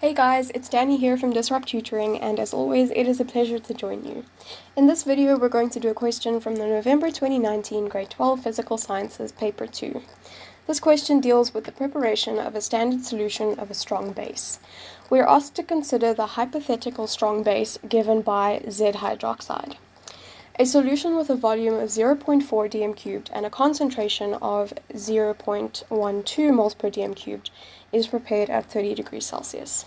Hey guys, it's Danny here from Disrupt Tutoring, and as always, it is a pleasure to join you. In this video, we're going to do a question from the November 2019 Grade 12 Physical Sciences Paper 2. This question deals with the preparation of a standard solution of a strong base. We are asked to consider the hypothetical strong base given by Z hydroxide. A solution with a volume of 0.4 dm cubed and a concentration of 0.12 moles per dm cubed is prepared at 30 degrees Celsius.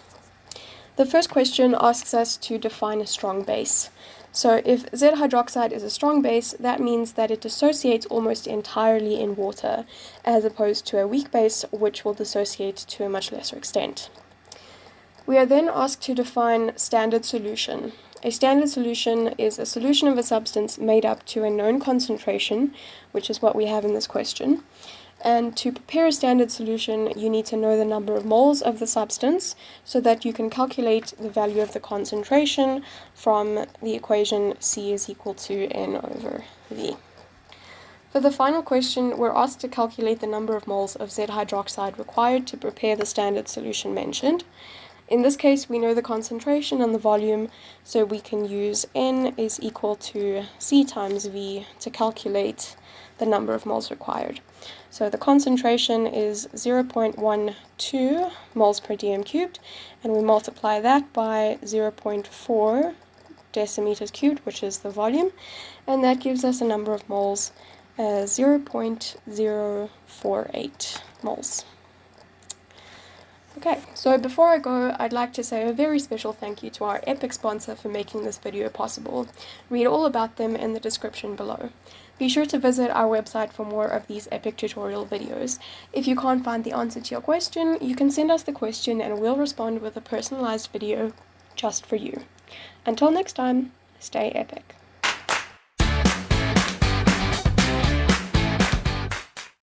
The first question asks us to define a strong base. So if Z hydroxide is a strong base, that means that it dissociates almost entirely in water, as opposed to a weak base, which will dissociate to a much lesser extent. We are then asked to define standard solution. A standard solution is a solution of a substance made up to a known concentration, which is what we have in this question. And to prepare a standard solution, you need to know the number of moles of the substance so that you can calculate the value of the concentration from the equation C is equal to N over V. For the final question, we're asked to calculate the number of moles of Z hydroxide required to prepare the standard solution mentioned. In this case, we know the concentration and the volume, so we can use N is equal to C times V to calculate the number of moles required. So the concentration is 0.12 moles per dm cubed, and we multiply that by 0.4 decimeters cubed, which is the volume, and that gives us a number of moles as 0.048 moles. Okay, so before I go, I'd like to say a very special thank you to our epic sponsor for making this video possible. Read all about them in the description below. Be sure to visit our website for more of these epic tutorial videos. If you can't find the answer to your question, you can send us the question and we'll respond with a personalized video just for you. Until next time, stay epic.